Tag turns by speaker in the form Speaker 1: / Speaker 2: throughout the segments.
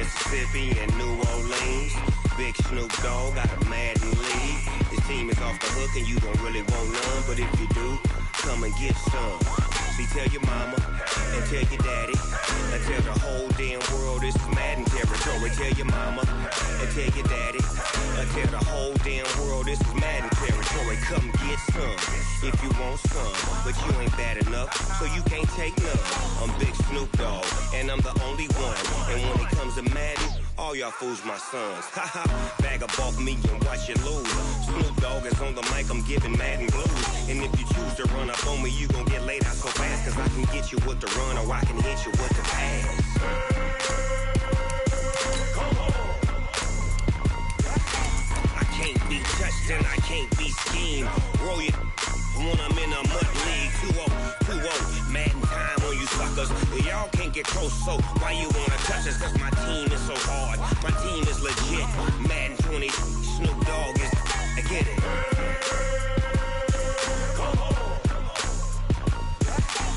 Speaker 1: Mississippi and New Orleans. Big Snoop Dogg got a Madden lead. His team is off the hook and you don't really want none, but if you do, come and get some. See, tell your mama and tell your daddy and tell the whole damn world this is Madden territory. Tell your mama and tell your daddy and tell the whole damn world this is Madden territory. Come get some if you want some, but you ain't bad enough, so you can't take none. I'm Big Snoop Dogg and I'm the only one. And when it comes to Madden, all y'all fools my sons. Haha, bag up off me and watch you lose. Snoop Dogg is on the mic, I'm giving Madden blues. And if you choose to run up on me, you gon' get laid out so fast. Cause I can get you with the run or I can hit you with the pass. I can't be touched and I can't be schemed. Roll it when I'm in a mud league. 2-0, 2-0, Madden time on you suckers. Y'all can't get close, so why you wanna touch us? Cause my team is so hard, my team is legit. Madden 20, Snoop Dogg is, I get it.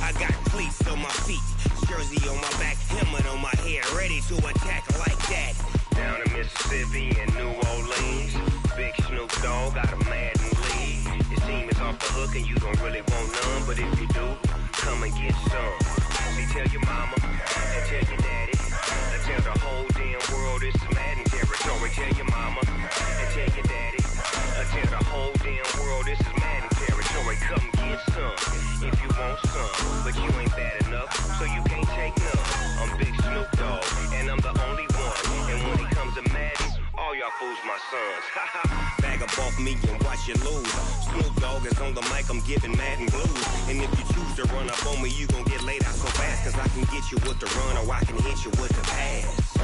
Speaker 1: I got cleats on my feet, jersey on my back, helmet on my head, ready to attack like that. Down in Mississippi and New Orleans, Big Snoop Dogg got a Madden lead. His team is off the hook and you don't really want none, but if you do, come and get some. See, tell your mama and tell your daddy and tell the whole damn world this is Madden territory. Tell your mama and tell your daddy and tell the whole damn world this is Madden territory. Come get some if you want some, but you ain't bad enough, so you can't take none. I'm Big Snoop Dogg and I'm the only one. And when it comes to Madden, all y'all fools my sons. Bag up off me and watch you lose. Snoop Dogg is on the mic, I'm giving Madden blues. And if you choose to run up on me, you gon' get laid out so fast. Cause I can get you with the run or I can hit you with the pass.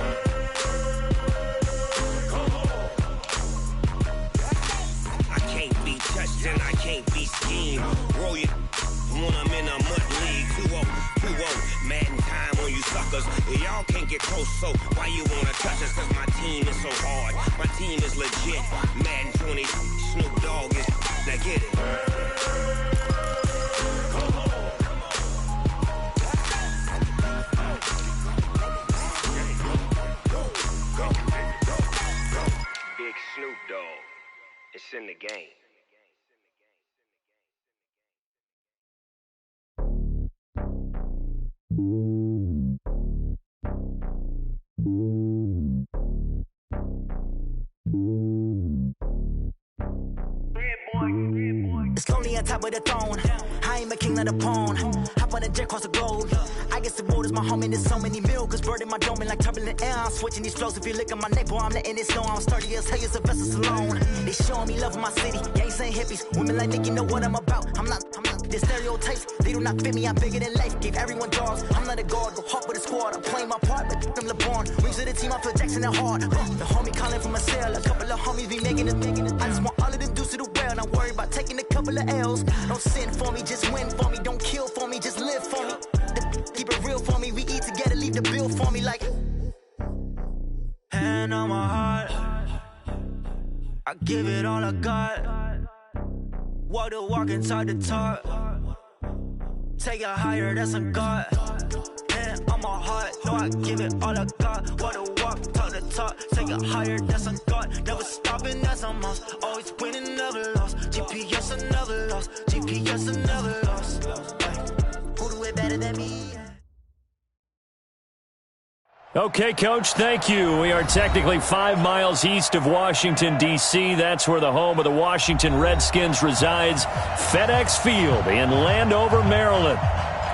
Speaker 1: I can't be touched and I can't be schemed. Roll it when I'm in a mud league. 2-0, 2-0, Madden time on you suckers. Y'all can't get close, so why you wanna touch us? Cause my team is so hard, my team is legit. Madden 20, Snoop Dogg is, now get it. Big Snoop Dogg, it's in the game.
Speaker 2: It's lonely on top of the throne. I ain't a king of the pawn. Hop on a jet across the globe. I guess the road is my home and there's so many milk. Cause bird in my dome and like turbulent air. I'm switching these flows. If you look at my neck, boy, I'm letting it snow. I'm sturdy as hell as Sylvester Stallone. They showing me love in my city. Gangsta and hippies. Women like Nick, you know what I'm about. I'm not. The stereotypes, they do not fit me. I'm bigger than life. Gave everyone dogs. I'm not a guard. Go hard with a squad. I'm playing my part, but I'm LeBron. Rings of the team, I feel Jackson and hard. The homie calling from a cell. A couple of homies be making it. I just want all of them dudes to do well. Not worry about taking a couple of L's. Don't sin for me, just win for me. Don't kill for me, just live for me. Keep it real for me. We eat together, leave the bill for me like. Hand on my heart, I give it all I got. Walk the walk and talk the talk. Take it higher, that's a God. Hand on my heart, no, I give it all I got. Walk the walk, talk the talk. Take it higher, that's a God. Never stopping, that's a must. Always winning, never lost. GPS, I never lost. GPS, I never lost. Who do it better than me?
Speaker 3: Okay, Coach, thank you. We are technically 5 miles east of Washington, D.C. That's where the home of the Washington Redskins resides. FedEx Field in Landover, Maryland.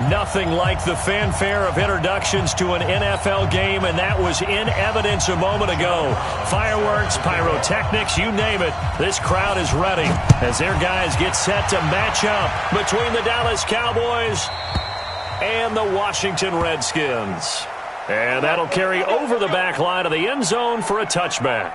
Speaker 3: Nothing like the fanfare of introductions to an NFL game, and that was in evidence a moment ago. Fireworks, pyrotechnics, you name it. This crowd is ready as their guys get set to match up between the Dallas Cowboys and the Washington Redskins. And that'll carry over the back line of the end zone for a touchback.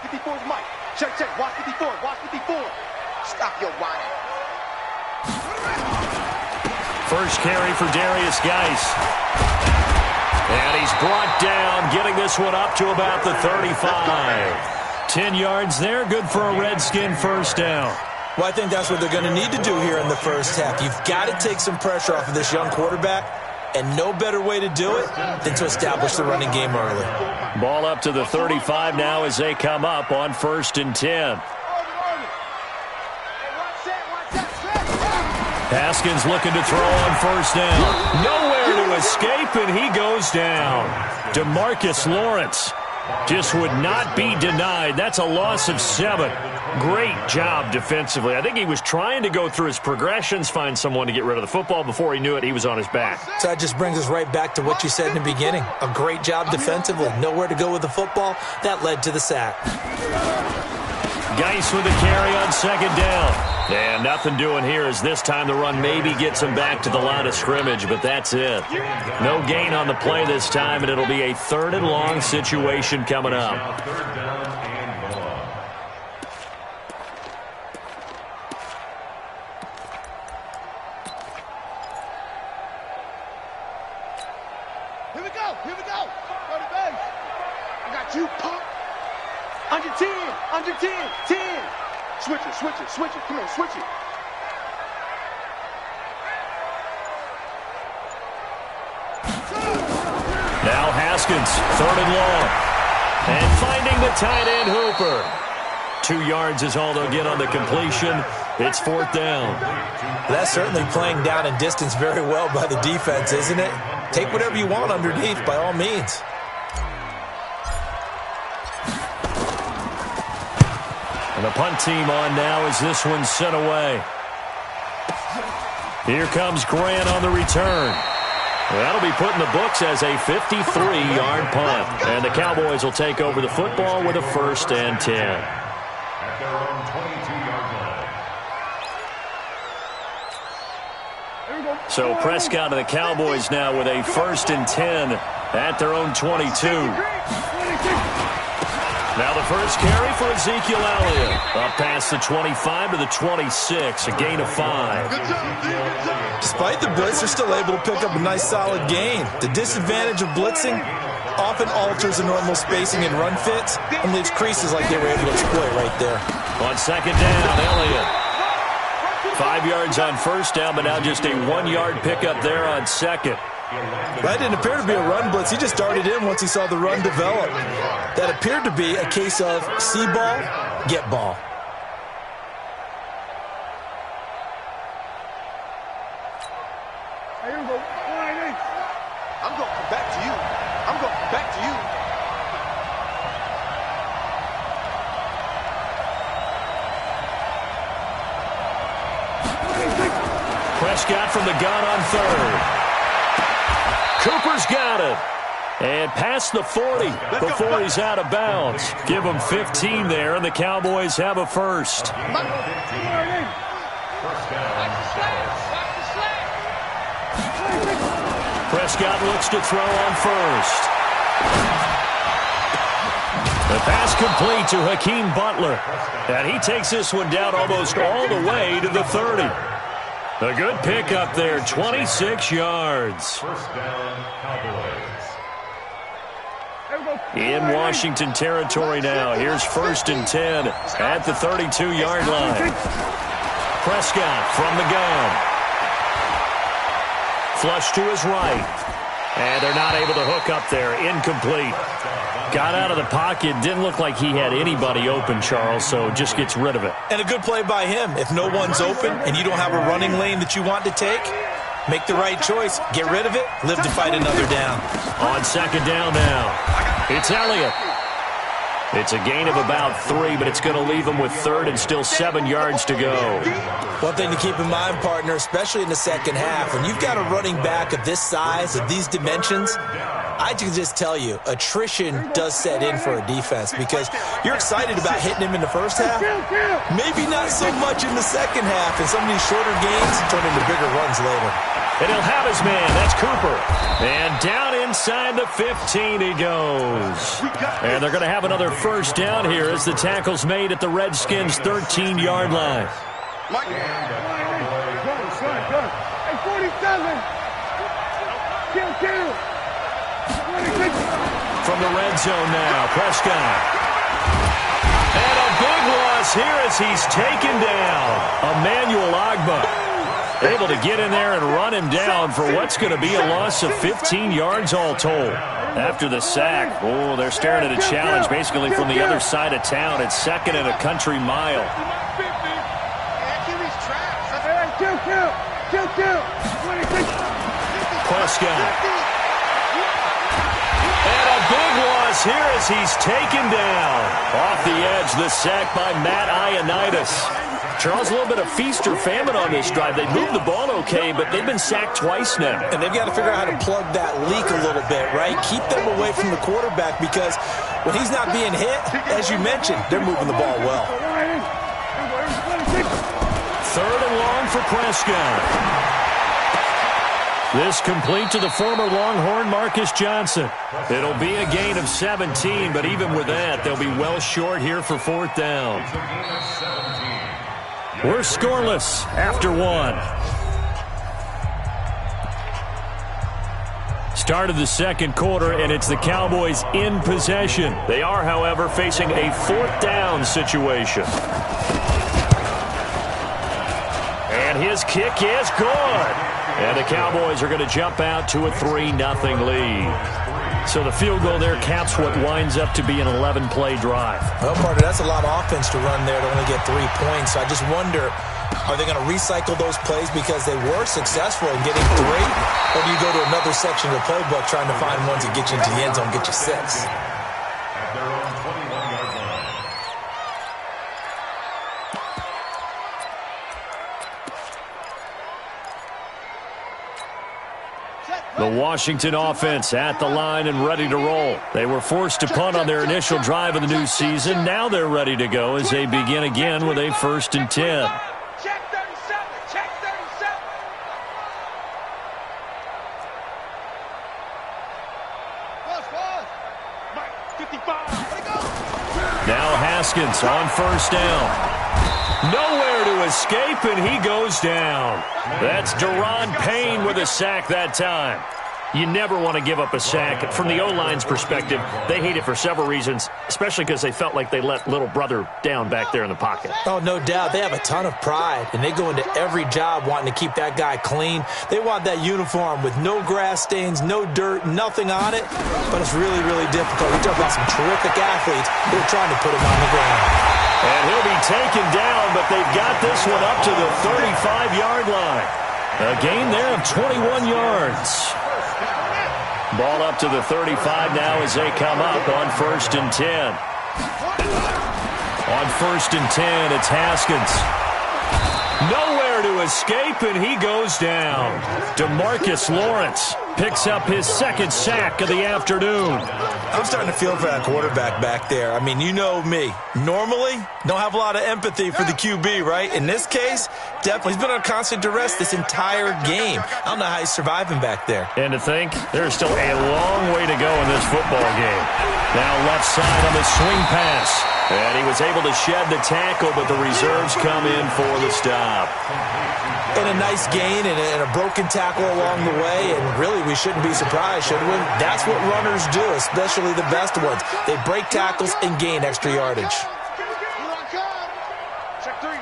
Speaker 4: 54's Mike. Check, check. Watch 54. Watch 54. Stop your whining.
Speaker 3: First carry for jariusg4. And he's brought down, getting this one up to about the 35. 10 yards there, good for a Redskin first down.
Speaker 5: Well, I think that's what they're going to need to do here in the first half. You've got to take some pressure off of this young quarterback, and no better way to do it than to establish the running game early.
Speaker 3: Ball up to the 35 now as they come up on 1st and 10. Haskins looking to throw on first down. Nowhere to escape, and he goes down. DeMarcus Lawrence just would not be denied. That's a loss of 7. Great job defensively. I think he was trying to go through his progressions, find someone to get rid of the football. Before he knew it, he was on his back.
Speaker 5: So that just brings us right back to what you said in the beginning. A great job defensively. Nowhere to go with the football. That led to the sack.
Speaker 3: Geis with the carry on 2nd down. And nothing doing here as this time the run maybe gets him back to the line of scrimmage, but that's it. No gain on the play this time, and it'll be a 3rd and long situation coming up.
Speaker 4: Here we go. Here we go. Go to base. I got you, punk. Under 10. Under 10. 10. Switch it, switch it, switch it. Come on, switch it.
Speaker 3: Now Haskins, 3rd and long. And finding the tight end Hooper. 2 yards is all they'll get on the completion. It's 4th down.
Speaker 5: That's certainly playing down and distance very well by the defense, isn't it? Take whatever you want underneath, by all means.
Speaker 3: And the punt team on now as this one's sent away. Here comes Grant on the return. That'll be put in the books as a 53-yard punt. And the Cowboys will take over the football with a 1st and 10.
Speaker 6: At their own 22-yard line.
Speaker 3: So Prescott and the Cowboys now with a 1st and 10 at their own 22. Now the first carry for Ezekiel Elliott. Up past the 25 to the 26, a gain of 5.
Speaker 5: Despite the blitz, they're still able to pick up a nice solid gain. The disadvantage of blitzing often alters the normal spacing and run fits and leaves creases like they were able to exploit right there.
Speaker 3: On 2nd down, Elliott. 5 yards on 1st down, but now just a 1-yard pickup there on 2nd.
Speaker 5: That didn't appear to be a run blitz. He just darted in once he saw the run develop. That appeared to be a case of see ball, get ball.
Speaker 4: Here we go. I'm going to come back to you. I'm going to come back to you.
Speaker 3: Prescott from the gun on 3rd. Cooper's got it. And past the 40 before he's out of bounds. Give him 15 there, and the Cowboys have a 1st. Prescott looks to throw on 1st. The pass complete to Hakeem Butler. And he takes this one down almost all the way to the 30. A good pickup there, 26 yards.
Speaker 6: First down, Cowboys.
Speaker 3: In Washington territory now. Here's 1st and 10 at the 32-yard line. Prescott from the gun. Flush to his right. And they're not able to hook up there. Incomplete. Got out of the pocket. Didn't look like he had anybody open, Charles, so just gets rid of it.
Speaker 5: And a good play by him. If no one's open and you don't have a running lane that you want to take, make the right choice. Get rid of it. Live to fight another down.
Speaker 3: On 2nd down now. It's Elliott. It's a gain of about 3, but it's going to leave him with 3rd and still 7 yards to go.
Speaker 5: One thing to keep in mind, partner, especially in the second half, when you've got a running back of this size, of these dimensions, I can just tell you, attrition does set in for a defense because you're excited about hitting him in the first half. Maybe not so much in the second half, and some of these shorter games turn into bigger runs later.
Speaker 3: And he'll have his man. That's Cooper. And down inside the 15 he goes. And they're going to have another first down here as the tackle's made at the Redskins' 13-yard line.
Speaker 4: Mike. Hey, 47. Kill.
Speaker 3: From the red zone now, Prescott. And a big loss here as he's taken down. Emmanuel Ogbah able to get in there and run him down for what's going to be a loss of 15 yards all told. After the sack, oh, they're staring at a challenge basically from the other side of town. It's second and a country mile. Prescott. And a big loss here as he's taken down. Off the edge, the sack by Matt Ioannidis. Charles, a little bit of feast or famine on this drive. They moved the ball okay, but they've been sacked twice now.
Speaker 5: And they've got to figure out how to plug that leak a little bit, right? Keep them away from the quarterback because when he's not being hit, as you mentioned, they're moving the ball well.
Speaker 3: Third and long for Prescott. This complete to the former Longhorn Marcus Johnson. It'll be a gain of 17, but even with that, they'll be well short here for fourth down. We're scoreless after one. Start of the second quarter, and it's the Cowboys in possession. They are, however, facing a fourth down situation. And his kick is good. And the Cowboys are going to jump out to a 3-0 lead. So the field goal there caps what winds up to be an 11-play drive.
Speaker 5: Well, partner, that's a lot of offense to run there to only get 3 points. So I just wonder, are they going to recycle those plays because they were successful in getting 3? Or do you go to another section of the playbook trying to find ones that get you into the end zone, get you 6?
Speaker 6: At their own 21-yard line.
Speaker 3: The Washington offense at the line and ready to roll. They were forced to punt on their initial drive of the new season. Now they're ready to go as they begin again with a 1st and 10.
Speaker 4: Check 37. Check 37. Pause. Mike, 55. Let it go.
Speaker 3: Now Haskins on first down. Nowhere to escape, and he goes down. That's Deron Payne with a sack that time. You never want to give up a sack. From the O-line's perspective, they hate it for several reasons, especially because they felt like they let little brother down back there in the pocket.
Speaker 5: Oh, no doubt. They have a ton of pride, and they go into every job wanting to keep that guy clean. They want that uniform with no grass stains, no dirt, nothing on it, but it's really, really difficult. We talk about some terrific athletes who are trying to put him on the ground.
Speaker 3: And he'll be taken down, but they've got this one up to the 35-yard line. A gain there of 21 yards. Ball up to the 35 now as they come up on 1st and 10. On 1st and 10, it's Haskins. Nowhere to escape, and he goes down. DeMarcus Lawrence picks up his 2nd sack of the afternoon.
Speaker 5: I'm starting to feel for that quarterback back there. I mean, you know me. Normally, don't have a lot of empathy for the QB, right? In this case, definitely. He's been on constant duress this entire game. I don't know how he's surviving back there.
Speaker 3: And to think, there's still a long way to go in this football game. Now left side on the swing pass. And he was able to shed the tackle, but the reserves come in for the stop.
Speaker 5: And a nice gain and a broken tackle along the way, and really we shouldn't be surprised, should we? That's what runners do, especially the best ones. They break tackles and gain extra yardage.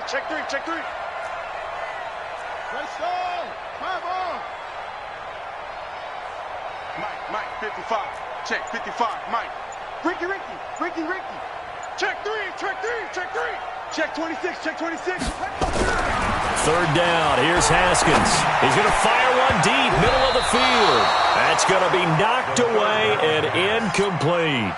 Speaker 4: Check three. Let's go. Come on. Mike, 55. Check 55. Mike. Ricky. Check three. Check 26.
Speaker 3: 3rd down. Here's Haskins. He's going to fire one deep, middle of the field. That's going to be knocked away and incomplete.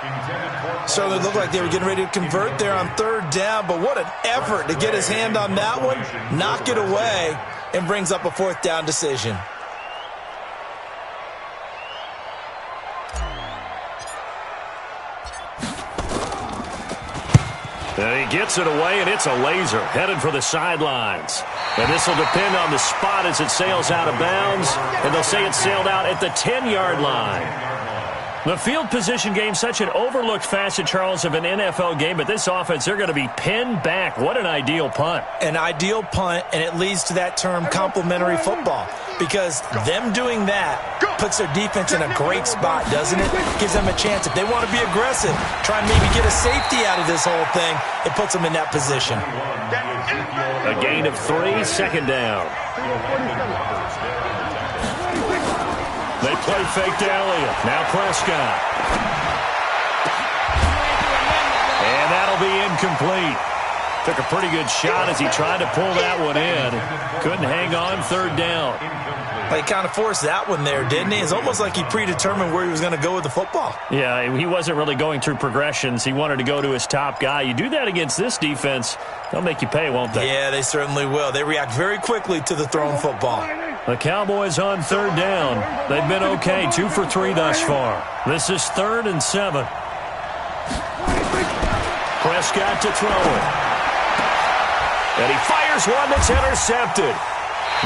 Speaker 5: Certainly looked like they were getting ready to convert there on 3rd down, but what an effort to get his hand on that one, knock it away, and brings up a 4th down decision.
Speaker 3: And he gets it away, and it's a laser headed for the sidelines. And this will depend on the spot as it sails out of bounds. And they'll say it sailed out at the 10-yard line. The field position game, such an overlooked facet, Charles, of an NFL game. But this offense, they're going to be pinned back. What an ideal punt.
Speaker 5: An ideal punt, and it leads to that term complementary football. Because them doing that puts their defense in a great spot, doesn't it? Gives them a chance. If they want to be aggressive, try and maybe get a safety out of this whole thing, it puts them in that position.
Speaker 3: A gain of 3, second down. They play fake to Elliott. Now Prescott. And that'll be incomplete. Took a pretty good shot as he tried to pull that one in. Couldn't hang on, third down.
Speaker 5: He kind of forced that one there, didn't he? It's almost like he predetermined where he was going to go with the football.
Speaker 3: Yeah, he wasn't really going through progressions. He wanted to go to his top guy. You do that against this defense, they'll make you pay, won't they?
Speaker 5: Yeah, they certainly will. They react very quickly to the thrown football.
Speaker 3: The Cowboys on third down. They've been okay, 2 for 3 thus far. This is 3rd and 7. Prescott to throw it. And he fires one that's intercepted.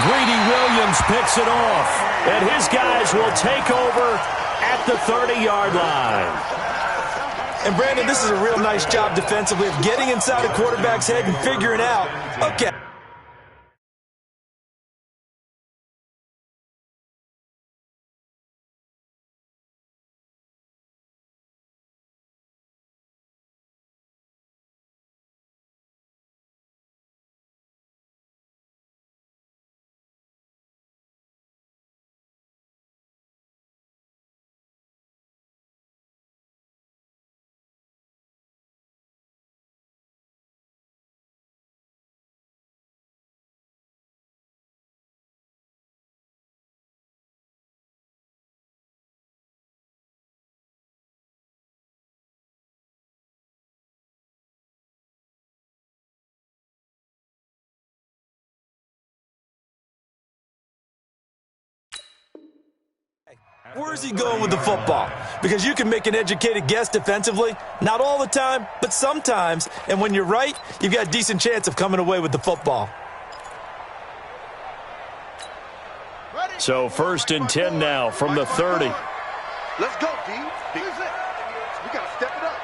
Speaker 3: Greedy Williams picks it off. And his guys will take over at the 30-yard line.
Speaker 5: And, Brandon, this is a real nice job defensively of getting inside a quarterback's head and figuring out, okay, where is he going with the football? Because you can make an educated guess defensively. Not all the time, but sometimes. And when you're right, you've got a decent chance of coming away with the football.
Speaker 3: So 1st and 10 now from the 30.
Speaker 4: Let's go, D. We got to step it up.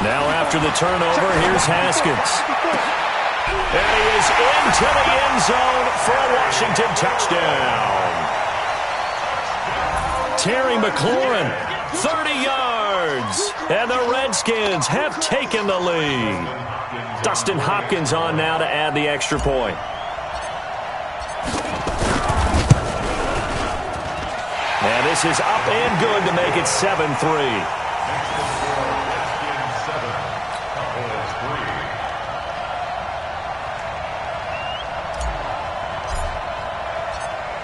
Speaker 3: Now after the turnover, here's Haskins. And he is into the end zone for a Washington touchdown. Terry McLaurin, 30 yards. And the Redskins have taken the lead. Dustin Hopkins on now to add the extra point. And this is up and good to make it 7-3.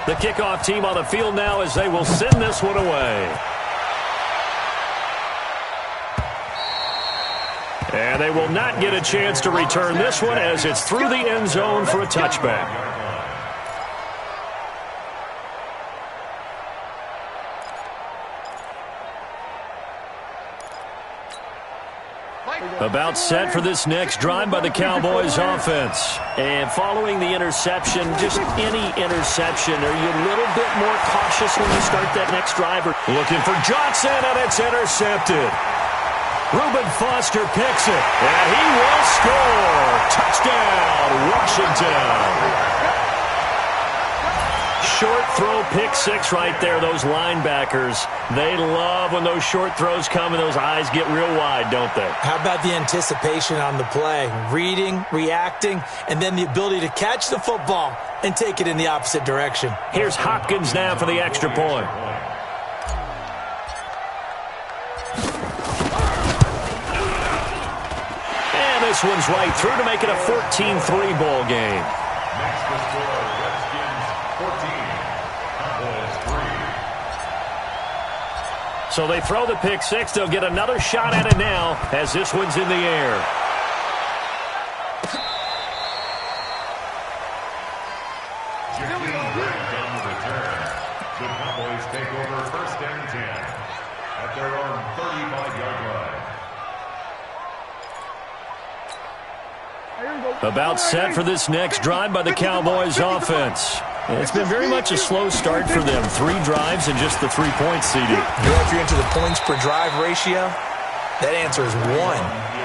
Speaker 3: The kickoff team on the field now as they will send this one away. And they will not get a chance to return this one as it's through the end zone for a touchback. About set for this next drive by the Cowboys offense. And following the interception, just any interception, are you a little bit more cautious when you start that next drive? Looking for Johnson, and it's intercepted. Reuben Foster picks it, and he will score. Touchdown, Washington. Short throw, pick 6 right there. Those linebackers, they love when those short throws come and those eyes get real wide, don't they?
Speaker 5: How about the anticipation on the play? Reading, reacting, and then the ability to catch the football and take it in the opposite direction.
Speaker 3: Here's Hopkins now for the extra point. And this one's right through to make it a 14-3 ball game.
Speaker 6: Next to score, Redskins 14, Cowboys 3.
Speaker 3: So they throw the pick 6. They'll get another shot at it now as this one's in the air.
Speaker 6: On the return, the Cowboys take over 1st and 10 at their own 35-yard line.
Speaker 3: About set for this next drive by the Cowboys offense. It's been very much a slow start for them. 3 drives and just the 3 points, CD.
Speaker 5: If you're into the points per drive ratio, that answer is 1.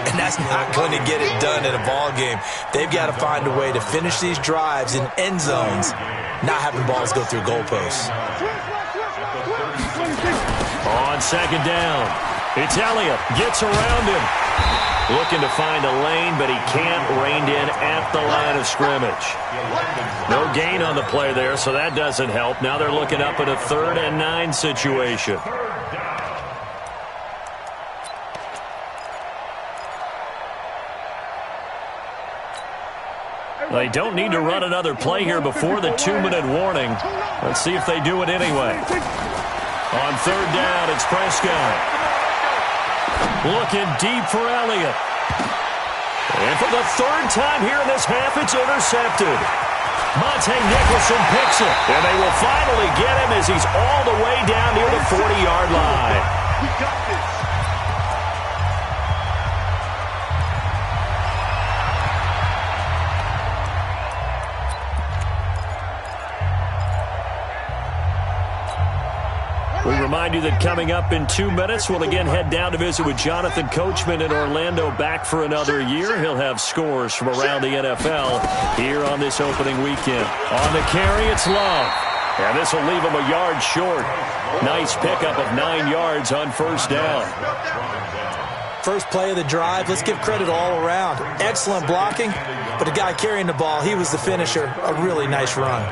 Speaker 5: And that's not going to get it done in a ball game. They've got to find a way to finish these drives in end zones, not having balls go through goalposts.
Speaker 3: On second down, it's Elliott. Gets around him. Looking to find a lane, but he can't rein in at the line of scrimmage. No gain on the play there, so that doesn't help. Now they're looking up at a 3rd and 9 situation. They don't need to run another play here before the 2-minute warning. Let's see if they do it anyway. On 3rd down, it's Prescott. Looking deep for Elliott. And for the 3rd time here in this half, it's intercepted. Monte Nicholson picks it. And they will finally get him as he's all the way down near the 40-yard line.
Speaker 4: We got this.
Speaker 3: We remind you that coming up in 2 minutes, we'll again head down to visit with Jonathan Coachman in Orlando, back for another year. He'll have scores from around the NFL here on this opening weekend. On the carry, it's Love. And this will leave him a yard short. Nice pickup of 9 yards on 1st down.
Speaker 5: First play of the drive, let's give credit all around. Excellent blocking, but the guy carrying the ball, he was the finisher. A really nice run.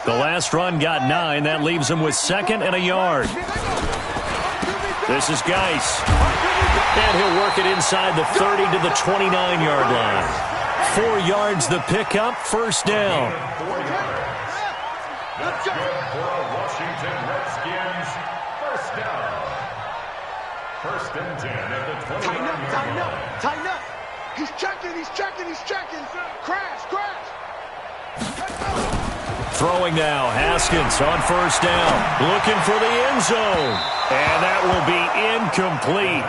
Speaker 3: The last run got 9. That leaves him with 2nd and a yard. This is Geis. And he'll work it inside the 30 to the 29-yard line. 4 yards the pickup, 1st down.
Speaker 6: Washington Redskins, 1st down. 1st and 10 at the 29.
Speaker 4: Tighten up, tighten up, tighten up. He's checking, he's checking, he's checking. Crash, crash.
Speaker 3: Throwing now, Haskins on 1st down. Looking for the end zone. And that will be incomplete.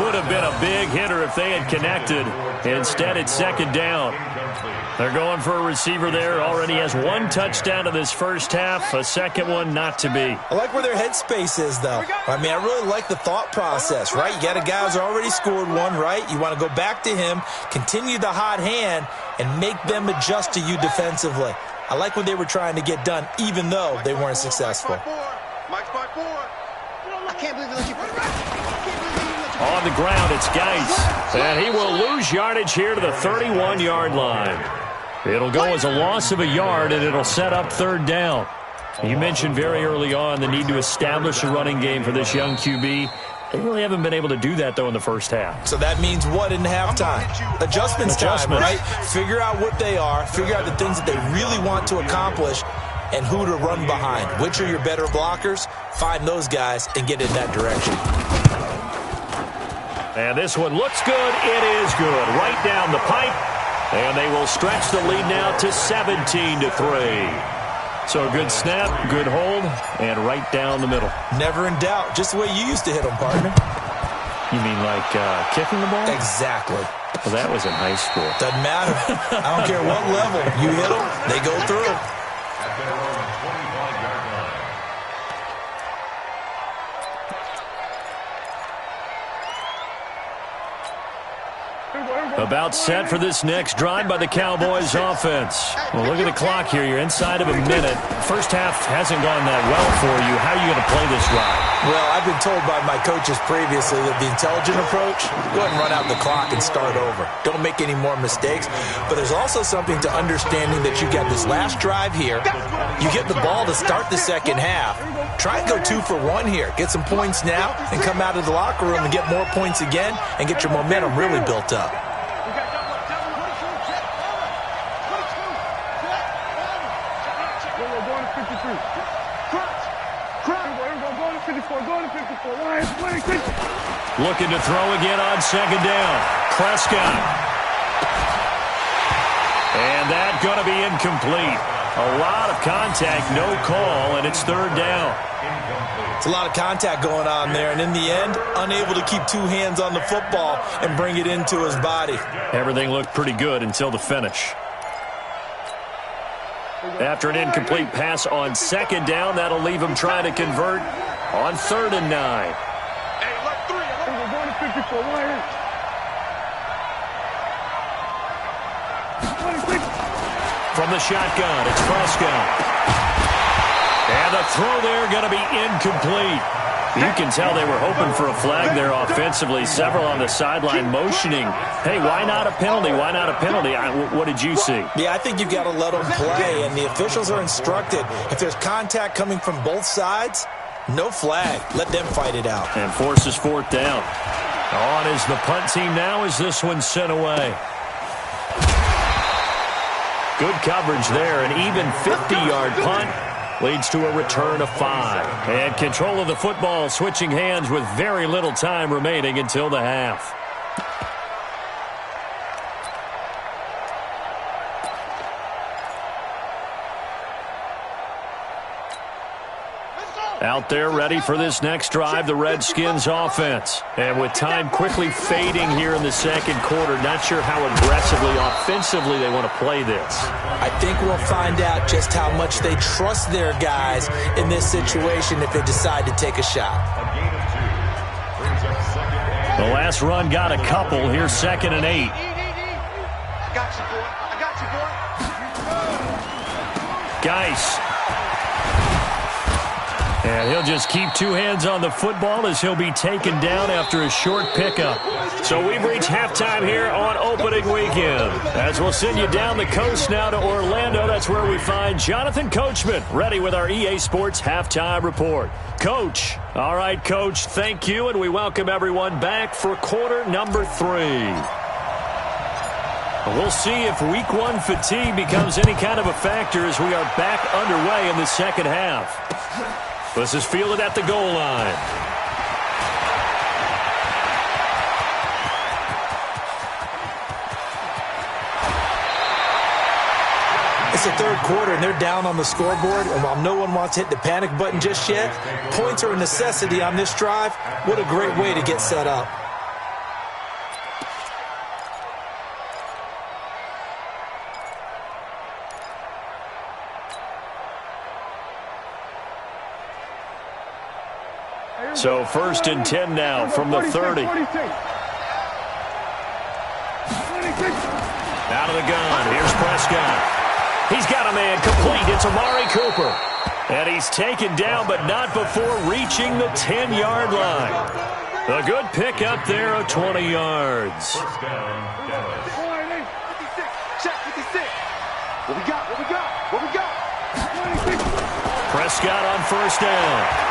Speaker 3: Would have been a big hitter if they had connected. Instead, it's 2nd down. They're going for a receiver there. Already has 1 touchdown in this first half. A 2nd one not to be.
Speaker 5: I like where their headspace is, though. I mean, I really like the thought process, right? You got a guy who's already scored 1, right? You want to go back to him, continue the hot hand, and make them adjust to you defensively. I like what they were trying to get done, even though they weren't successful.
Speaker 4: Mike's by 4. I can't believe they let you put it right.
Speaker 3: On the ground, it's Geis. And he will lose yardage here to the 31-yard line. It'll go as a loss of a yard, and it'll set up 3rd down. You mentioned very early on the need to establish a running game for this young QB. They really haven't been able to do that, though, in the first half.
Speaker 5: So that means what in halftime? Adjustments time, right? Figure out what they are, figure out the things that they really want to accomplish, and who to run behind. Which are your better blockers? Find those guys and get in that direction.
Speaker 3: And this one looks good. It is good. Right down the pipe. And they will stretch the lead now to 17-3. So a good snap, good hold, and right down the middle.
Speaker 5: Never in doubt. Just the way you used to hit them, partner.
Speaker 3: You mean like kicking the ball?
Speaker 5: Exactly.
Speaker 3: Well, that was in high school.
Speaker 5: Doesn't matter. I don't care what level. You hit them, they go through.
Speaker 6: At their own 25-yard line.
Speaker 3: About set for this next drive by the Cowboys offense. Well, look at the clock here. You're inside of a minute. First half hasn't gone that well for you. How are you going to play this drive?
Speaker 5: Well, I've been told by my coaches previously that the intelligent approach, go ahead and run out the clock and start over. Don't make any more mistakes. But there's also something to understanding that you got this last drive here. You get the ball to start the second half. Try and go 2 for 1 here. Get some points now and come out of the locker room and get more points again and get your momentum really built up.
Speaker 3: Looking to throw again on second down. Prescott. And that's going to be incomplete. A lot of contact, no call, and it's third down.
Speaker 5: It's a lot of contact going on there, and in the end, unable to keep two hands on the football and bring it into his body.
Speaker 3: Everything looked pretty good until the finish. After an incomplete pass on second down, that'll leave him trying to convert on 3rd and 9.
Speaker 4: Hey, left 3. We're going to 54.
Speaker 3: From the shotgun, it's Prescott. And the throw there going to be incomplete. You can tell they were hoping for a flag there offensively. Several on the sideline motioning, hey, why not a penalty? Why not a penalty? What did you see?
Speaker 5: Yeah, I think you've got to let them play, and the officials are instructed. If there's contact coming from both sides, no flag. Let them fight it out.
Speaker 3: And forces 4th down. On is the punt team now as this one's sent away. Good coverage there, an even 50-yard punt. Leads to a return of 5. And control of the football switching hands with very little time remaining until the half. Out there ready for this next drive, the Redskins offense. And with time quickly fading here in the second quarter, not sure how aggressively, offensively they want to play this.
Speaker 5: I think we'll find out just how much they trust their guys in this situation if they decide to take a shot.
Speaker 3: The last run got a couple. Here's 2nd and 8.
Speaker 4: I got you, boy. I got you, boy.
Speaker 3: Geis. And he'll just keep two hands on the football as he'll be taken down after a short pickup. So we've reached halftime here on opening weekend. As we'll send you down the coast now to Orlando, that's where we find Jonathan Coachman ready with our EA Sports halftime report. Coach. All right, Coach, thank you, and we welcome everyone back for quarter number 3. We'll see if week 1 fatigue becomes any kind of a factor as we are back underway in the second half. This is fielded at the goal line.
Speaker 5: It's the third quarter, and they're down on the scoreboard. And while no one wants to hit the panic button just yet, points are a necessity on this drive. What a great way to get set up.
Speaker 3: So 1st and 10 now from the 30. Out of the gun. Here's Prescott. He's got a man complete. It's Amari Cooper. And he's taken down, but not before reaching the 10-yard line. A good pickup there of 20 yards.
Speaker 4: Check 56. What we got? What we got? What we got?
Speaker 3: Prescott on 1st down.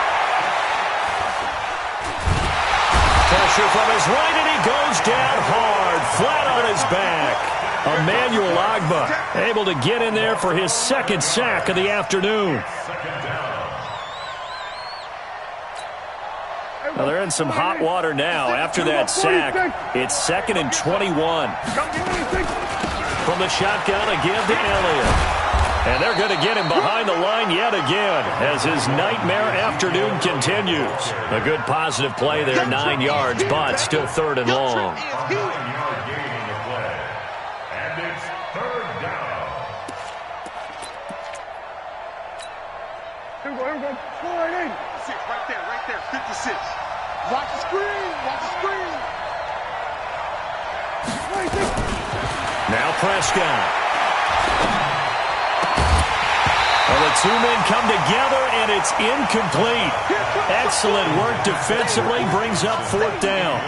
Speaker 3: Pressure from his right, and he goes down hard, flat on his back. Emmanuel Agba able to get in there for his 2nd sack of the afternoon. Well, they're in some hot water now. After that sack, it's 2nd and 21. From the shotgun again to Elliott. And they're going to get him behind the line yet again as his nightmare afternoon continues. A good positive play there, 9 yards, but still 3rd and long.
Speaker 6: And it's 3rd down.
Speaker 4: Here we go. 6, right there, 56. Watch the screen,
Speaker 3: Now Prescott. Well, the two men come together, and it's incomplete. Excellent work defensively, brings up 4th down.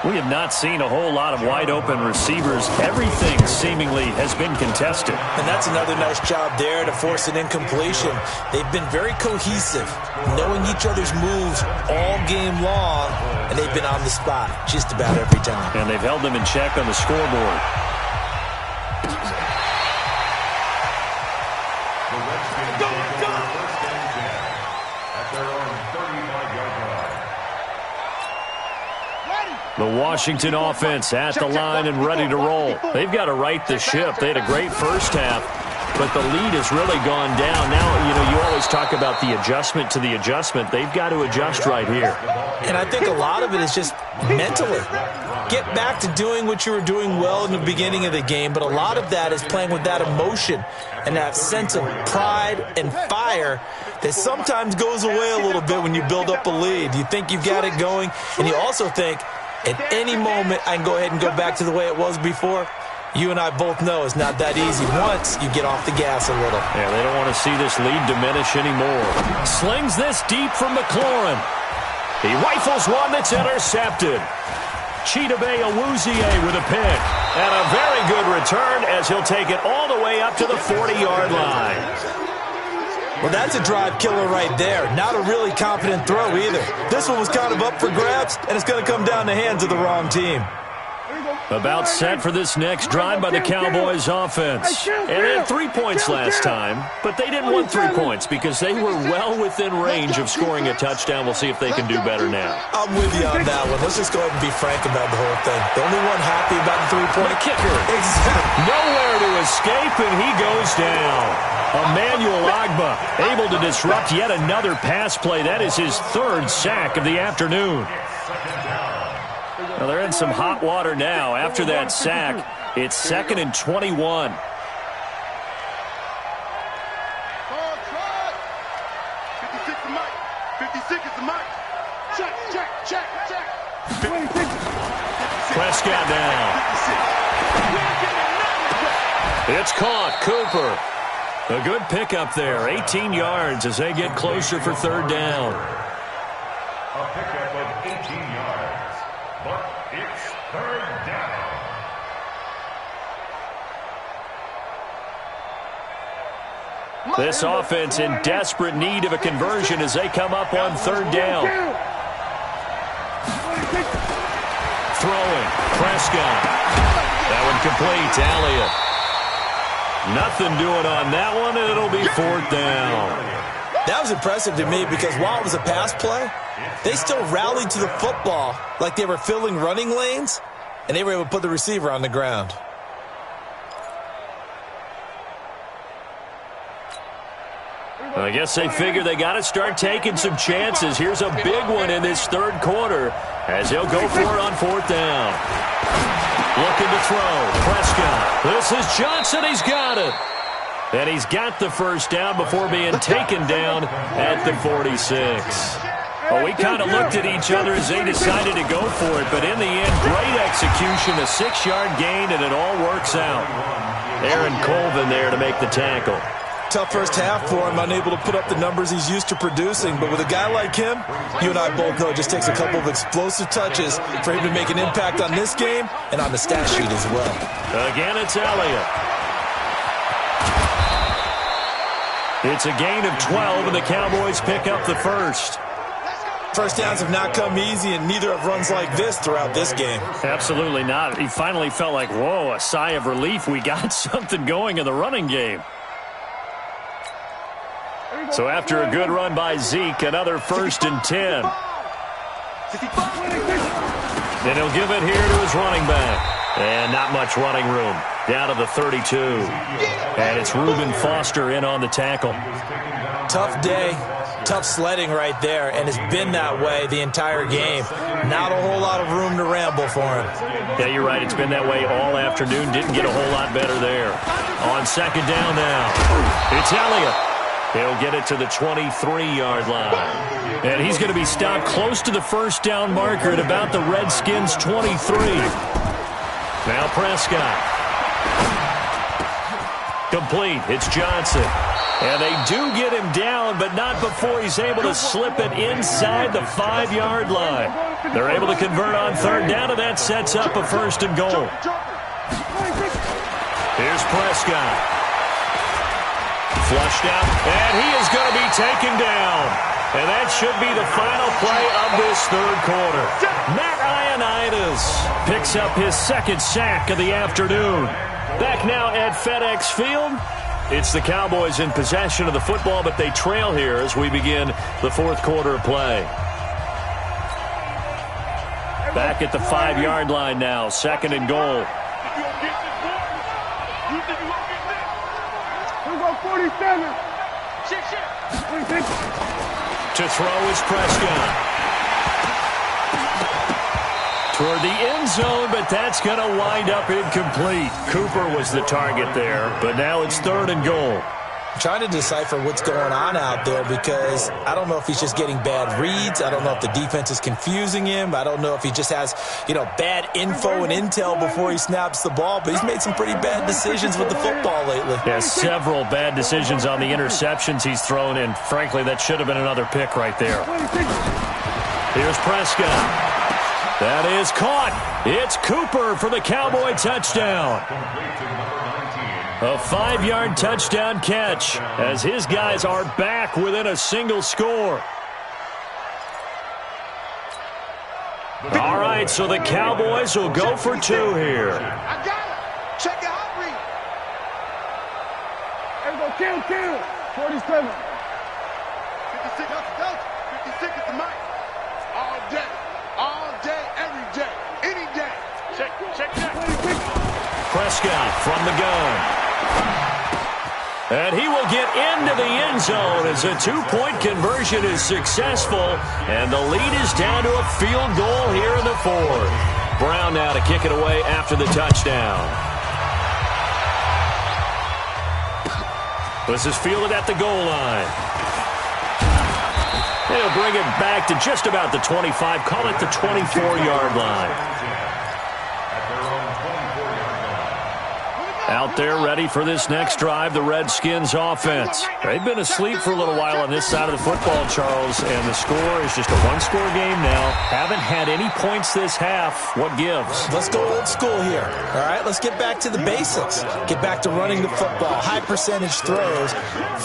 Speaker 3: We have not seen a whole lot of wide-open receivers. Everything seemingly has been contested.
Speaker 5: And that's another nice job there to force an incompletion. They've been very cohesive, knowing each other's moves all game long, and they've been on the spot just about every time.
Speaker 3: And they've held them in check on the scoreboard. The Washington offense at the line and ready to roll. They've got to right the ship. They had a great first half. but the lead has really gone down. Now, you always talk about the adjustment to the adjustment. They've got to adjust right here.
Speaker 5: And I think a lot of it is just mentally. Get back to doing what you were doing well in the beginning of the game, but a lot of that is playing with that emotion and that sense of pride and fire that sometimes goes away a little bit when you build up a lead. You think you've got it going, and you also think, at any moment, I can go ahead and go back to the way it was before. You and I both know it's not that easy once you get off the gas a little.
Speaker 3: Yeah, they don't want to see this lead diminish anymore. Slings this deep from McLaurin. He rifles one that's intercepted. Chidobe Awuzie with a pick. And a very good return as he'll take it all the way up to the 40-yard line.
Speaker 5: Well, that's a drive killer right there. Not a really confident throw either. This one was kind of up for grabs, and it's going to come down the hands of the wrong team.
Speaker 3: About set for this next drive by the Cowboys offense. And they had 3 points last time, but they didn't want 3 points because they were well within range of scoring a touchdown. We'll see if they can do better now.
Speaker 5: I'm with you on that one. Let's just go ahead and be frank about the whole thing. The only one happy about the 3-point
Speaker 3: kicker.
Speaker 5: Exactly.
Speaker 3: Nowhere to escape, and he goes down. Emmanuel Agba able to disrupt yet another pass play. That is his 3rd sack of the afternoon. Well, they're in some hot water now. After that sack, it's 2nd and 21. Prescott down. It's caught. Cooper. A good pickup there. 18 yards as they get closer for 3rd down.
Speaker 6: A pickup of 18 yards, but it's 3rd down.
Speaker 3: This offense in desperate need of a conversion as they come up on 3rd down. Throwing. Prescott. That one complete. Elliott. Nothing doing on that one, and it'll be 4th down.
Speaker 5: That was impressive to me because while it was a pass play, they still rallied to the football like they were filling running lanes, and they were able to put the receiver on the ground.
Speaker 3: I guess they figure they got to start taking some chances. Here's a big one in this 3rd quarter as he'll go for it on 4th down. Looking to throw. Prescott. This is Johnson. He's got it. And he's got the 1st down before being taken down at the 46. Well, we kind of looked at each other as they decided to go for it, but in the end, great execution, a 6-yard gain, and it all works out. Aaron Colvin there to make the tackle.
Speaker 5: Tough first half for him, unable to put up the numbers he's used to producing. But with a guy like him, you and I both know it just takes a couple of explosive touches for him to make an impact on this game and on the stat sheet as well.
Speaker 3: Again, it's Elliott. It's a gain of 12, and the Cowboys pick up the 1st.
Speaker 5: First downs have not come easy, and neither have runs like this throughout this game.
Speaker 3: Absolutely not. He finally felt like, whoa, a sigh of relief. We got something going in the running game. So after a good run by Zeke, another 1st and 10. And he'll give it here to his running back. And not much running room. Down to the 32. And it's Reuben Foster in on the tackle.
Speaker 5: Tough day. Tough sledding right there, and it's been that way the entire game. Not a whole lot of room to ramble for him.
Speaker 3: Yeah, you're right. It's been that way all afternoon. Didn't get a whole lot better there. On 2nd down now, it's Elliott. He'll get it to the 23-yard line. And he's going to be stopped close to the 1st down marker at about the Redskins' 23. Now Prescott. Complete. It's Johnson. And they do get him down, but not before he's able to slip it inside the 5-yard line. They're able to convert on 3rd down, and that sets up a 1st and goal. Here's Prescott. Flushed out, and he is going to be taken down. And that should be the final play of this 3rd quarter. Matt Ioannidis picks up his 2nd sack of the afternoon. Back now at FedEx Field. It's the Cowboys in possession of the football, but they trail here as we begin the 4th quarter of play. Back at the 5-yard line now, 2nd and goal.
Speaker 4: 47. Shit.
Speaker 3: To throw is Prescott. Toward the end zone, but that's going to wind up incomplete. Cooper was the target there, but now it's 3rd and goal.
Speaker 5: I'm trying to decipher what's going on out there because I don't know if he's just getting bad reads. I don't know if the defense is confusing him. I don't know if he just has, bad info and intel before he snaps the ball. But he's made some pretty bad decisions with the football lately.
Speaker 3: Yeah, several bad decisions on the interceptions he's thrown, and frankly, that should have been another pick right there. Here's Prescott. That is caught. It's Cooper for the Cowboy touchdown. A 5-yard touchdown catch as his guys are back within a single score. All right, so the Cowboys will go for 2 here.
Speaker 4: I got it. Check your hot read. There we go. Kill. 47. 56. 56 is the mic. All day, every day, any day. Check that.
Speaker 3: Prescott from the gun. And he will get into the end zone as a 2-point conversion is successful. And the lead is down to a field goal here in the 4th. Brown now to kick it away after the touchdown. This is fielded at the goal line. They'll bring it back to just about the 25. Call it the 24-yard line. Out there ready for this next drive, the Redskins offense. They've been asleep for a little while on this side of the football, Charles, and the score is just a 1-score game now. Haven't had any points this half. What gives?
Speaker 5: Let's go old school here. All right, let's get back to the basics. Get back to running the football, high percentage throws.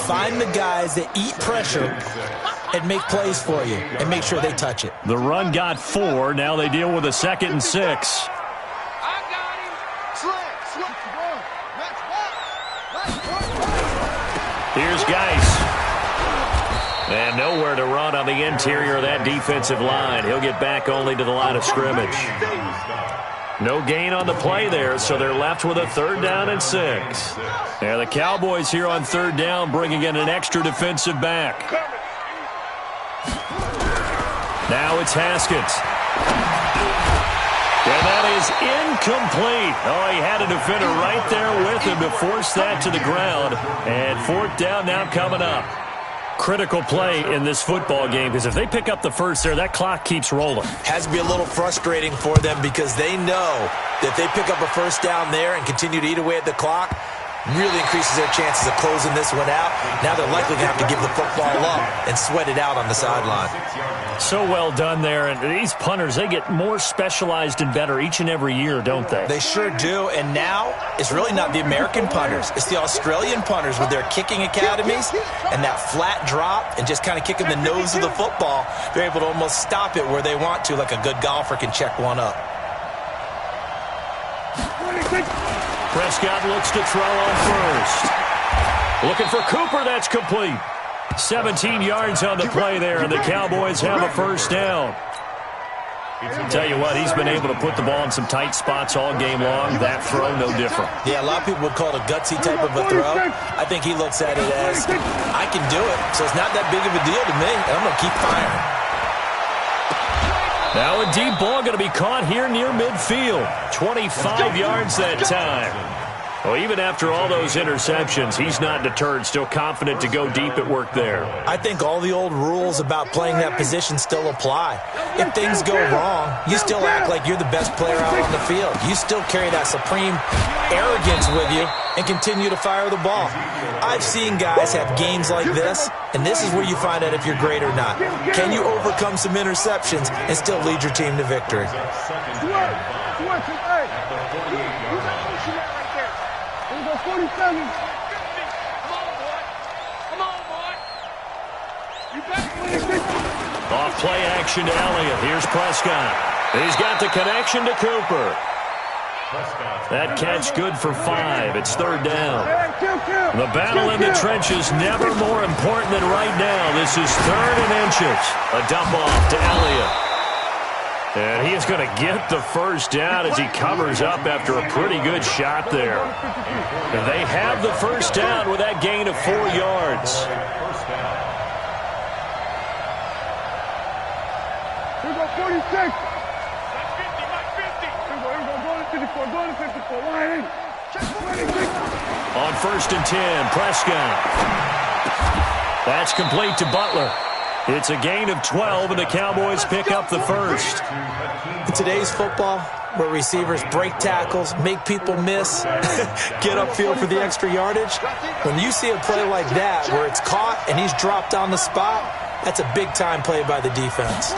Speaker 5: Find the guys that eat pressure and make plays for you and make sure they touch it.
Speaker 3: The run got 4. Now they deal with a 2nd and 6. Here's Geis. And nowhere to run on the interior of that defensive line. He'll get back only to the line of scrimmage. No gain on the play there, so they're left with a 3rd down and 6. Yeah, the Cowboys here on 3rd down bringing in an extra defensive back. Now it's Haskins. And that is incomplete. Oh, he had a defender right there with him to force that to the ground. And 4th down now coming up. Critical play in this football game because if they pick up the first there, that clock keeps rolling.
Speaker 5: Has to be a little frustrating for them because they know that they pick up a 1st down there and continue to eat away at the clock. Really increases their chances of closing this one out. Now they're likely going to have to give the football up and sweat it out on the sideline.
Speaker 3: So well done there. And these punters, they get more specialized and better each and every year, don't they?
Speaker 5: They sure do. And now it's really not the American punters. It's the Australian punters with their kicking academies and that flat drop and just kind of kicking the nose of the football. They're able to almost stop it where they want to, like a good golfer can check one up.
Speaker 3: Prescott looks to throw on first. Looking for Cooper. That's complete. 17 yards on the play there, and the Cowboys have a 1st down. Tell you what, he's been able to put the ball in some tight spots all game long. That throw, no different.
Speaker 5: Yeah, a lot of people would call it a gutsy type of a throw. I think he looks at it as, I can do it, so it's not that big of a deal to me, and I'm going to keep firing.
Speaker 3: Now a deep ball going to be caught here near midfield. 25 yards that time. Well, even after all those interceptions, he's not deterred, still confident to go deep at work there.
Speaker 5: I think all the old rules about playing that position still apply. If things go wrong, you still act like you're the best player out on the field. You still carry that supreme arrogance with you and continue to fire the ball. I've seen guys have games like this, and this is where you find out if you're great or not. Can you overcome some interceptions and still lead your team to victory?
Speaker 3: Off play action to Elliott. Here's Prescott. He's got the connection to Cooper. That catch good for 5. It's 3rd down. The battle in the trenches never more important than right now. This is 3rd and inches. A dump off to Elliott. And he is going to get the first down as he covers up after a pretty good shot there. And they have the first down with that gain of 4 yards.
Speaker 4: Here we go, 46. Go to 54.
Speaker 3: On 1st and 10, Prescott. That's complete to Butler. It's a gain of 12, and the Cowboys pick up the first.
Speaker 5: In today's football, where receivers break tackles, make people miss, get upfield for the extra yardage, when you see a play like that where it's caught and he's dropped on the spot, that's a big-time play by the defense.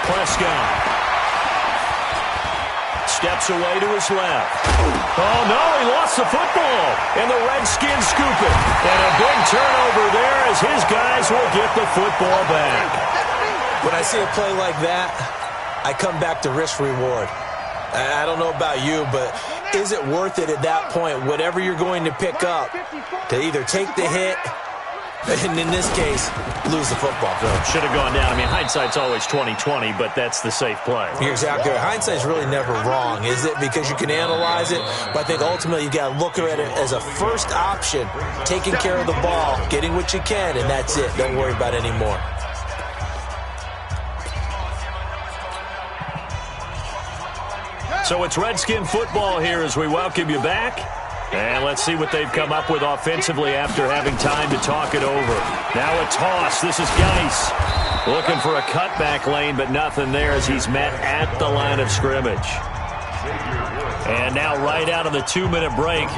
Speaker 3: Prescott steps away to his left. Oh, no, he lost the football. And the Redskins scoop it. And a big turnover there as his guys will get the football back.
Speaker 5: When I see a play like that, I come back to risk-reward. I don't know about you, but is it worth it at that point, whatever you're going to pick up, to either take the hit, and in this case, lose the football?
Speaker 3: Should have gone down. I mean, hindsight's always 20/20, but that's the safe play.
Speaker 5: You're exactly right. Hindsight's really never wrong, is it? Because you can analyze it, but I think ultimately you got to look at it as a first option, taking care of the ball, getting what you can, and that's it. Don't worry about it anymore.
Speaker 3: So it's Redskin football here as we welcome you back. And let's see what they've come up with offensively after having time to talk it over. Now a toss. This is Geis looking for a cutback lane, but nothing there as he's met at the line of scrimmage. And now right out of the 2-minute break,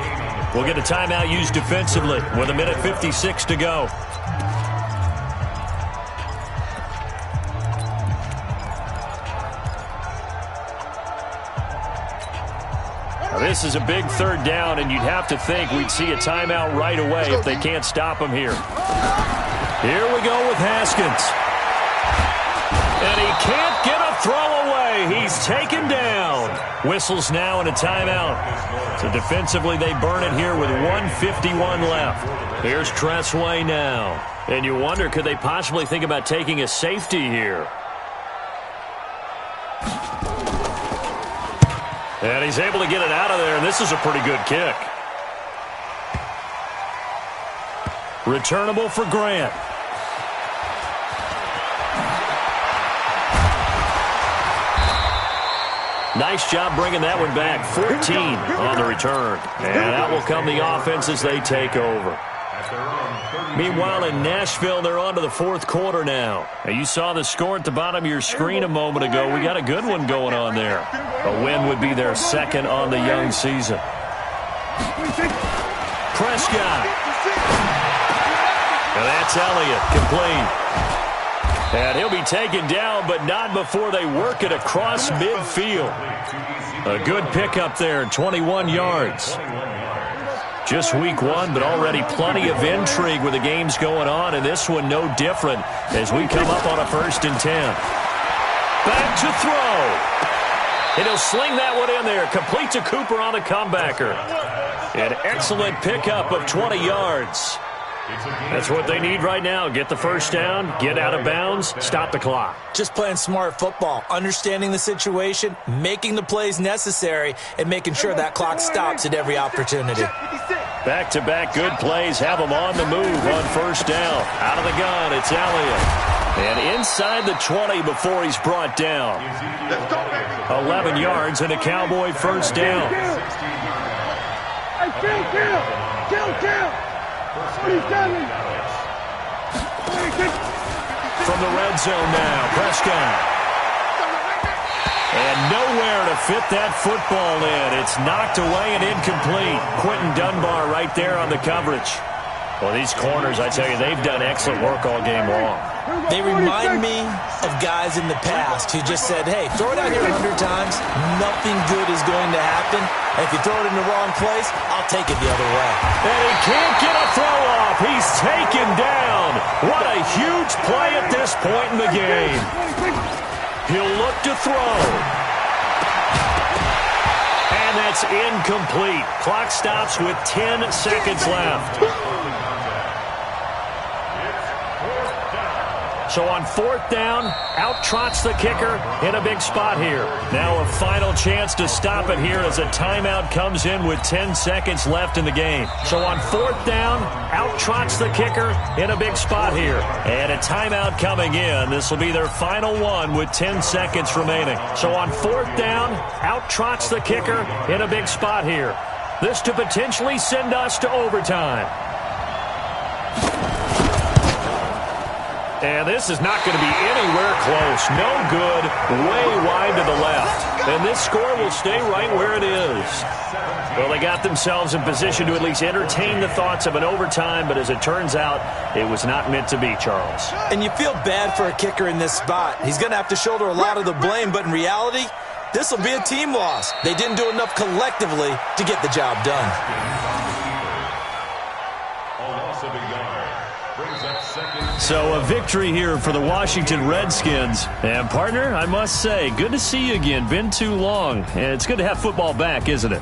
Speaker 3: we'll get a timeout used defensively with 1:56 to go. This is a big 3rd down, and you'd have to think we'd see a timeout right away if they can't stop him here. Here we go with Haskins. And he can't get a throw away. He's taken down. Whistles now and a timeout. So defensively, they burn it here with 1:51 left. Here's Tressway now. And you wonder, could they possibly think about taking a safety here? And he's able to get it out of there, and this is a pretty good kick. Returnable for Grant. Nice job bringing that one back. 14 on the return. And out will come the offense as they take over. Meanwhile, in Nashville, they're on to the 4th quarter now. And you saw the score at the bottom of your screen a moment ago. We got a good one going on there. A win would be their 2nd on the young season. Prescott. And that's Elliott, complete. And he'll be taken down, but not before they work it across midfield. A good pickup there, 21 yards. Just week 1, but already plenty of intrigue with the games going on, and this one no different as we come up on a 1st and 10. Back to throw. And he'll sling that one in there. Complete to Cooper on the comebacker. An excellent pickup of 20 yards. That's what they need right now. Get the first down, get out of bounds, stop the clock.
Speaker 5: Just playing smart football, understanding the situation, making the plays necessary, and making sure that clock stops at every opportunity.
Speaker 3: Back-to-back good plays have them on the move on 1st down. Out of the gun, it's Elliott. And inside the 20 before he's brought down. 11 yards and a Cowboy first down.
Speaker 4: Kill.
Speaker 3: From the red zone now, Prescott. And nowhere to fit that football in. It's knocked away and incomplete. Quentin Dunbar right there on the coverage. Well, these corners, I tell you, they've done excellent work all game long.
Speaker 5: They remind me of guys in the past who just said, hey, throw it out here 100 times. Nothing good is going to happen. And if you throw it in the wrong place, I'll take it the other way.
Speaker 3: And he can't get a throw off. He's taken down. What a huge play at this point in the game. He'll look to throw. And that's incomplete. Clock stops with 10 seconds left. So on 4th down, out trots the kicker in a big spot here. Now a final chance to stop it here as a timeout comes in with 10 seconds left in the game. So on 4th down, out trots the kicker in a big spot here. And a timeout coming in. This will be their final one with 10 seconds remaining. So on 4th down, out trots the kicker in a big spot here. This to potentially send us to overtime. And this is not going to be anywhere close. No good, way wide to the left. And this score will stay right where it is. Well, they got themselves in position to at least entertain the thoughts of an overtime, but as it turns out, it was not meant to be, Charles.
Speaker 5: And you feel bad for a kicker in this spot. He's going to have to shoulder a lot of the blame, but in reality, this will be a team loss. They didn't do enough collectively to get the job done.
Speaker 6: A loss of a yard brings up second.
Speaker 3: So a victory here for the Washington Redskins. And, partner, I must say, good to see you again. Been too long. And it's good to have football back, isn't it?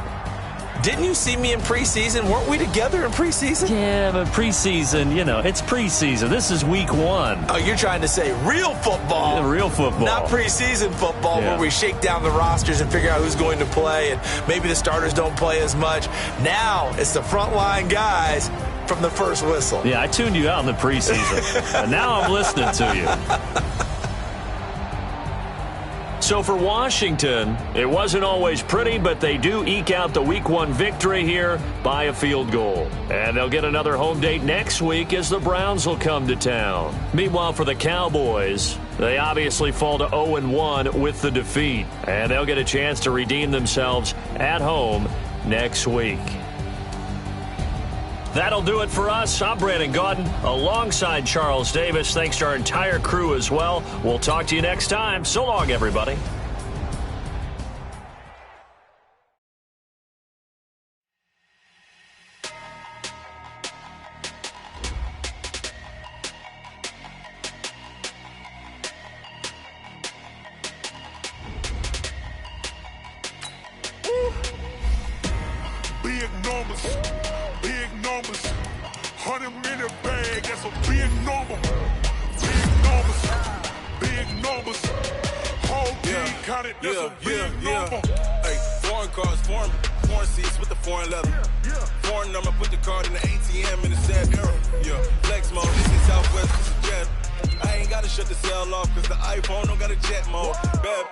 Speaker 5: Didn't you see me in preseason? Weren't we together in preseason?
Speaker 3: Yeah, but preseason, you know, it's preseason. This is week 1.
Speaker 5: Oh, you're trying to say real football.
Speaker 3: Yeah, real football.
Speaker 5: Not preseason football where we shake down the rosters and figure out who's going to play, and maybe the starters don't play as much. Now it's the frontline guys from the first whistle.
Speaker 3: Yeah, I tuned you out in the preseason. And now I'm listening to you. So for Washington, it wasn't always pretty, but they do eke out the Week 1 victory here by a field goal. And they'll get another home date next week as the Browns will come to town. Meanwhile, for the Cowboys, they obviously fall to 0-1 with the defeat. And they'll get a chance to redeem themselves at home next week. That'll do it for us. I'm Brandon Gaudin alongside Charles Davis. Thanks to our entire crew as well. We'll talk to you next time. So long, everybody.
Speaker 7: Big numbers. Big numbers, 100 in a bag, that's a big number. Big numbers, big numbers. Whole team counted, that's a big number.
Speaker 8: Hey, foreign cars, foreign seats with the foreign leather. Foreign number, put the card in the ATM in the sad era. Yeah, flex mode, this is Southwest, this is jet. I ain't gotta shut the cell off, cause the iPhone don't got a jet mode. Bad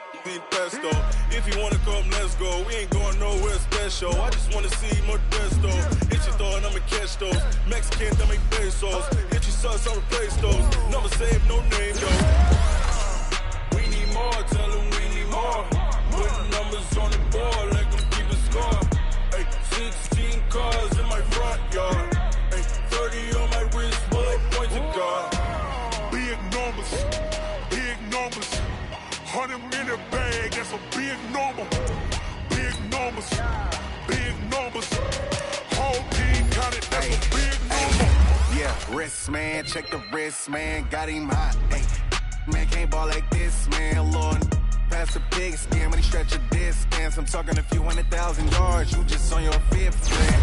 Speaker 8: pesto. If you wanna come, let's go. We ain't going nowhere special. I just wanna see more desto. Hit your thought, I'ma catch those. Mexican, that make pesos. Hit your sus, I'll replace those. Number save, no name though. We need more, tell them we need more. Putting numbers on the board, like them keep a score. Hey, 16 cars in my front yard. Hey, 30 on my wrist, bullet point to God.
Speaker 7: Big numbers, big numbers. 100 in a bag, that's a big number. Big numbers, big numbers. Whole team counted, that's a big number.
Speaker 8: Yeah, wrist man, check the wrist man, got him hot. Hey, man can't ball like this, man. Lord, pass the pig skin when he stretch a distance. I'm talking a few 100,000 yards, you just on your 5th, man.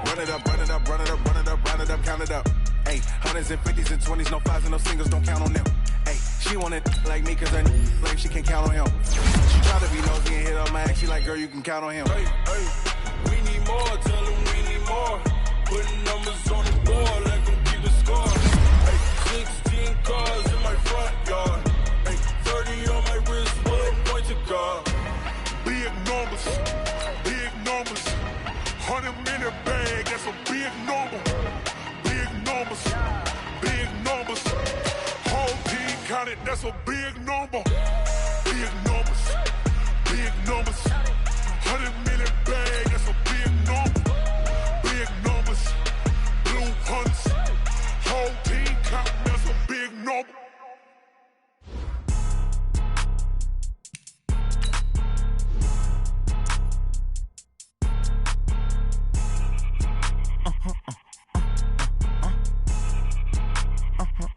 Speaker 8: Run it up, run it up, run it up, run it up, run it up, count it up. Hey, 100s and 50s and 20s, no 5s and no singles, don't count on them. Hey, she wanted like me cause her like she can count on him. She try to be nosy and hit on my ass, she like, girl, you can count on him. Hey, hey, we need more, tell them we need more. Putting numbers on the board, like them keep the score. Hey, 16 cars in my front yard. Hey, 30 on my wrist, bullet point to God.
Speaker 7: Big numbers, big numbers. 100 in a bag, that's a big number. Big numbers, big numbers. Whole team counted, that's a big number. Big numbers, big numbers. 100 in a bag, that's a big number. Big numbers, blue hunts. Whole team counting, that's a big number.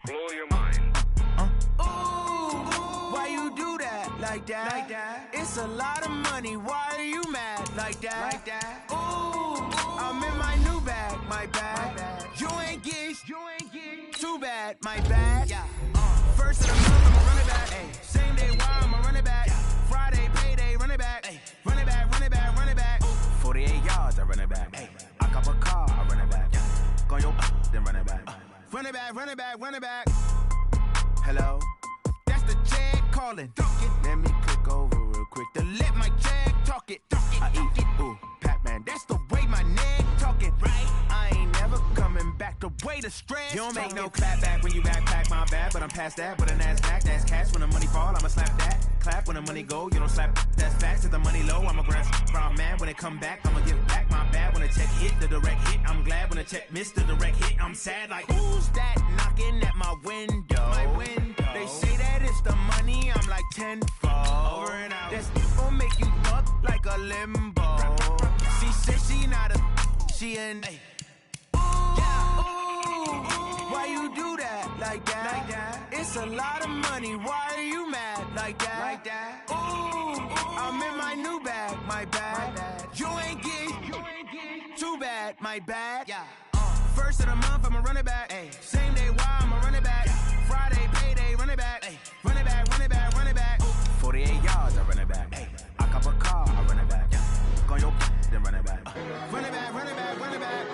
Speaker 1: Blow your mind.
Speaker 9: Why you do that? Like that? It's a lot of money. Why are you mad? Like that? Ooh, I'm in my new bag, my bag. You ain't get too bad, my bad. Yeah. back. Hey, I cop a car, I run it back. Go on your then run it back. Run it back, run it back, run it back. Hello, that's the jag calling. Let me click over real quick to let my jag talk it. I eat it, ooh, Pac-Man. That's the way my neck talking. Right, I ain't never coming back. The way the stress. You don't make no clap back when you backpack my bad, but I'm past that. But a NASDAQ, that's cash. When the money fall, I'ma slap that. Clap when the money go, you don't slap. That's facts. If the money low, I'ma grab from man. When it come back, I'ma give back my bad. When the check hit, the direct hit. I'm glad when the check missed the direct hit. I'm sad like who's that knocking at my window? My window. They say that it's the money. I'm like tenfold. Over and out. That's gon' make you fuck like a limbo. She said she not a. She an. Why you do that like that? Like that? It's a lot of money. Why are you mad like that? Like that? Ooh, I'm in my new bag. My bad. You ain't get too bad. My bad. Yeah. First of the month, I'ma run it back. Ay. Same day, why I'ma run it back. Yeah. Friday, payday, run it back. Ay. Run it back, run it back, run it back. 48 yards, I run it back. Ay. I cop a car, I run it back. Yeah. Go on your then run it back. Run it back, run it back, run it back.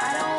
Speaker 10: I don't